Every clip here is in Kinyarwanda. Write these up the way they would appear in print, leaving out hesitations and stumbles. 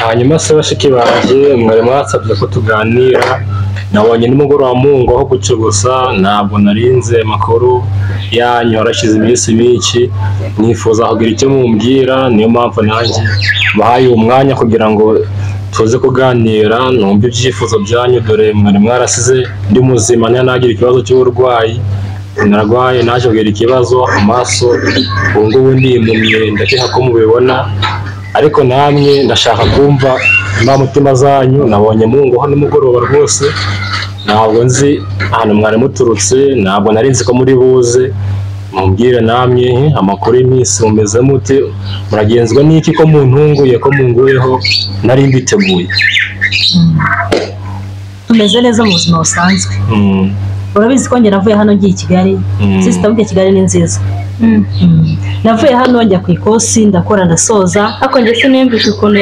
hanyuma se bashiki banje mwari mwasabye ko tuganira nabonye nimugoroba mungo aho gucyo gusa ntabwo narinze amakuru yanyu harashize iminsi myinshi nifuza kugira icyo mumbwira niyo mpamvu nanjye bahaye umwanya kugira ngo tuze kuganira numva ibyifuzo byanyu dore mwari mwarasize ndi muzima ntanagira ikibazo cy'uburwayi narwaye naje kugira ikibazo amaso ubu ngubu ndimumye ndakeka ko mubibona ariko namwe ndashaka kumva mutima zanyu nabonye mungo nimugoroba rwose ntabwo nzi ahantu mwari muturutse ntabwo nari nzi ko muri buze mumbwire namwe amakuru y'iminsi mumeze mute muragenzwa n'iki ko muntunguye ko munguyeho nari mbiteguye tumeze neza mu buzima busanzwe urabizi ko njye navuye hano ngiye i Kigali sister burya Kigali ni nziza navuye hano njya ku ikosi ndakora ndasoza ako njye sinimvise ukuntu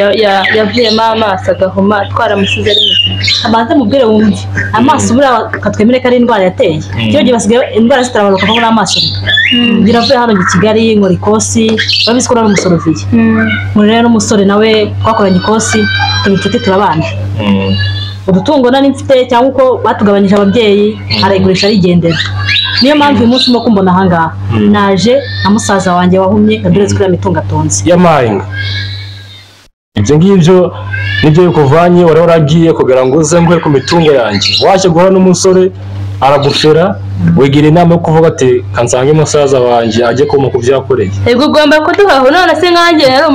yavuyemo amaso agahuma twaramusize ari muzima abanze mubwire wumve amaso buriya katwemere ko ari indwara yateye cyo gihe basigaye indwara zitarabaruka kuko n'amaso ngira navuye hano ngiye i Kigali nkora ikosi urabizi ko nari umusoroviye muri rero n'umusore nawe twakoranye ikosi tuba inshuti turabana udutungo nari mfite cyangwa uko batugabanyije ababyeyi arayigurisha arigendera niyo mpamvu uyu munsi no kumbona ahangaha naje na musaza wanjye wahumye nduretse kuri mitungo atonze yamahinga ibyo ngibyo nibyo bikuvanye wari waragiye kugira ngo uze nguhe ku mitungo yanjye waje guhura n'umusore aragushera wigira inama yo kuvuga ati kansange musaza wanjye ajye kuma ku byakoreye ego ugomba kuduhaho none se nkanjye yari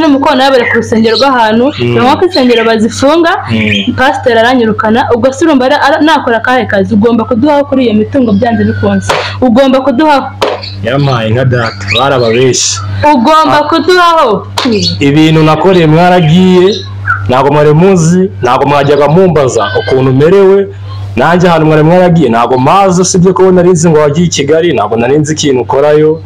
umukonabure ku rusengero rw'ahantu nyuma ko insengero bazifunga pasiteri aranyirukana ubwo se urumva nakora akahe kazi ugomba kuduhaho kuri iyo mitungo byanze bikunze ugomba kuduhaho yamaye nka data barababeshi ugomba kuduhaho ibintu nakoreye mwaragiye ntabwo mwari muzi ntabwo mwajyaga mumbaza ukuntu merewe nanjye ahantu mwari mwaragiye ntabwo mazi usibye ko narinzi ngo wagiye i Kigali ntabwo narinzi ikintu ukorayo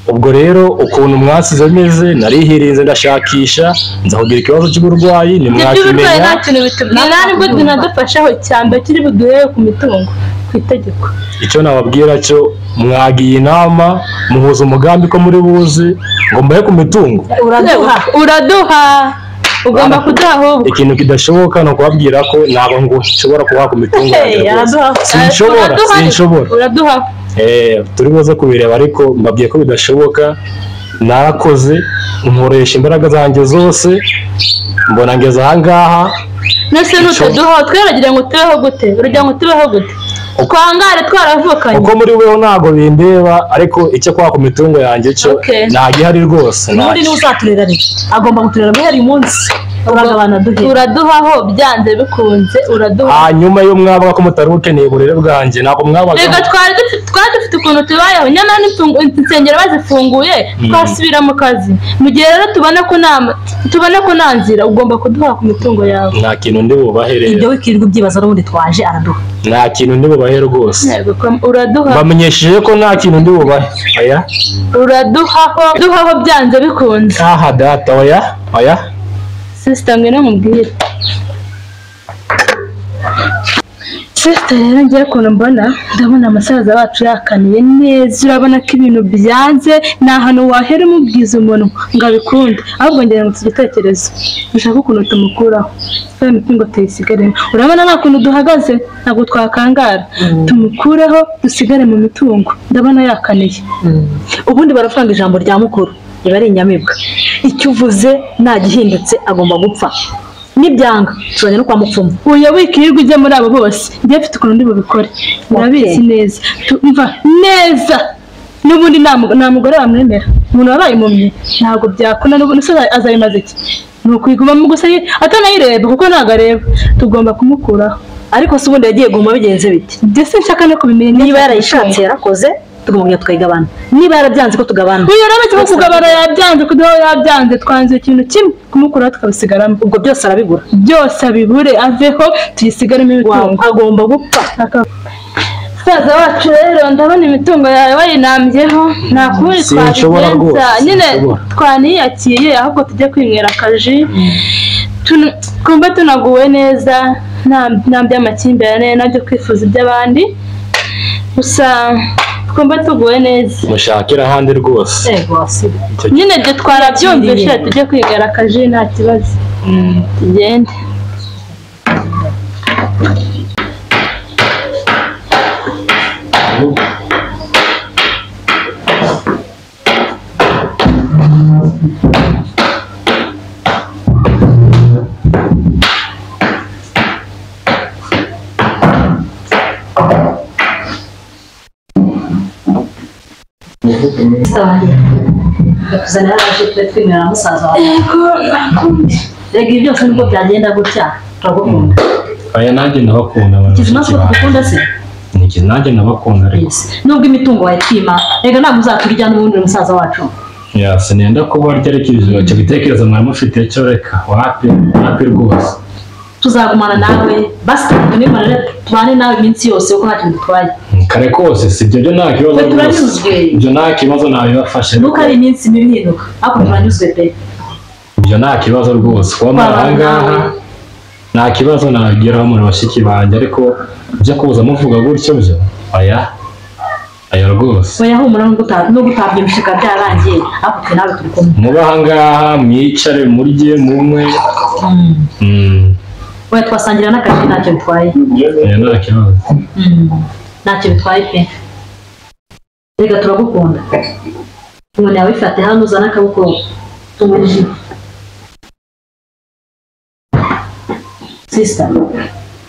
ubwo rero ukuntu mwasize meze narihirinze ndashakisha nza kugira ikibazo cy'uburwayi nimwakimenya nta kintu bitubwira nibwo tunadufashaho cyane kiri buduhere ku mitungo ku itegeko icyo nababwira cyo mwagiye inama muhuza umugambi ko muri buze ngo mbahe ku mitungo uraduha ugomba kudaho ikintu kidashoboka no kubabwira ko ntabwo ngo nshobora kuba ku mitungo yanjye sinshobora uraduha turi buze kubireba ariko mbabwiye ko bidashoboka narakoze nkoresha imbaraga zanjye zose mbona ngeze ahangaha nese nutaduha tweragira ngo tubeho gute urujya ngo tubeho gute twangare twaravukanye uko muri weho ntago bindeba ariko icyo kwa ku mitungo yanjye cyo ntagihari rwose n'undi ni uzaturera rero agomba kuturera bihari umunsi uragabana duhe uraduhaho byanze bikunze uraduha hanyuma yo mwabaga ko mutari ukeneye uburere bwanjye ntabwo mwabaga reka twari dufite ukuntu tubayeho nyamara insengero bazifunguye twasubira mu kazi mu gihe rero tubona ko nta nzira ugomba kuduha ku mitungo yawe nta kintu ndi bubaherere ibyo wikirirwa ibyibazo n'ubundi twaje araduha nta kintu ndi bubahe rwose uraduha bamenyesheje ko nta kintu ndi bubahe aya duhaho byanze bikunze aha data oya sister ngwino mubwire sister rero ngiye ukuntu ndabona amasaza bacu yakaniye neza urabona ko ibintu byanze ni ahantu wahera umubwiza umuntu ngo abikunde ahubwo ngira ngo tugitekerezo ushaka ukuntu tumukuraho ya mitungo tuyisigaremo urabona nta kuntu duhagaze ntabwo twakangara tumukureho dusigare mu mitungo ndabona yakaniye ubundi baravuga ijambo rya mukuru riba ari inyamibwa icyo uvuze nagihindutse agomba gupfa nibyanga tubanye no kwa mupfumu uya wikirirwa ujye muri abo bose njye mfite ukuntu ndi bubikore murabizi neza tumva neza n'ubundi nta mugore wamwemera umuntu wabaye impumyi ntabwo byakunda n'ubundi se azayimaze iki ni ukwigumamo gusa atanayireba kuko ntabwo areba tugomba kumukuraho ariko se ubundi yagiye guma bigenze biti ndetse nshaka no kubimenya niba yarayishatse yarakoze tugomba twayigabana niba yarabyanze ko tugabana uyu rero cyo kugabana yabyanze kudaho yabyanze twanze ikintu kimwe kumukuraho tukabisigaramo ubwo byose arabigura byose abibure aveho tuyisigaremo imitungo agomba gupfa saza wacu rero ndabona imitungo yawe wayinambyeho nta kundi twabigenza nyine twaniyakiye ahubwo tujye kwinywera akaji twumva tunaguwe neza nta by'amakimbirane nabyo kwifuza iby'abandi gusa twumva tuguwe neza mushakira ahandi rwose. yego wasiba nyine ibyo twarabyumvise tujye kwigara akaji nta kibazo tugende kuzana aje twemera musaza wawe rega ibyo byose niko byagenda gutya turagukunda aya nanjye ndabakunda abantu kizimaze ko dukunda se niki nanjye ndabakunda ariko nubwo imitungo wayitwima rega ntabwo uzaturya n'ubundi musaza wacu ya sinenda kuba ryerekeje cyo bitekerezo mwari mufite cyo reka wapi rwose tuzagumana nawe basi tunimara tubane nawe iminsi yose uko ntacyo bitwaye kare kose si ibyo nta kibazo turanyuzwe ibyo nta kibazo nabibafashe nuko ari iminsi mibihinduka ariko turanyuzwe pe ibyo nta kibazo rwose kuba ahangaha nta kibazo nageraho muri bashiki banjye ariko ibyo kuza muvuga gutyo byo aya rwose oya humura no gutabyimshika byarangiye ariko twe nawe turi kumwe muba ahangaha mwicare murye mumwe oya twasangira n'akazi ntacyo bitwaye nta kibazo ntacyo bitwaye pe rega turagukunda umuntu yawe ifate hano uzana akaboko tumurije sister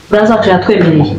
buraza wacu yatwemereye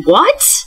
What?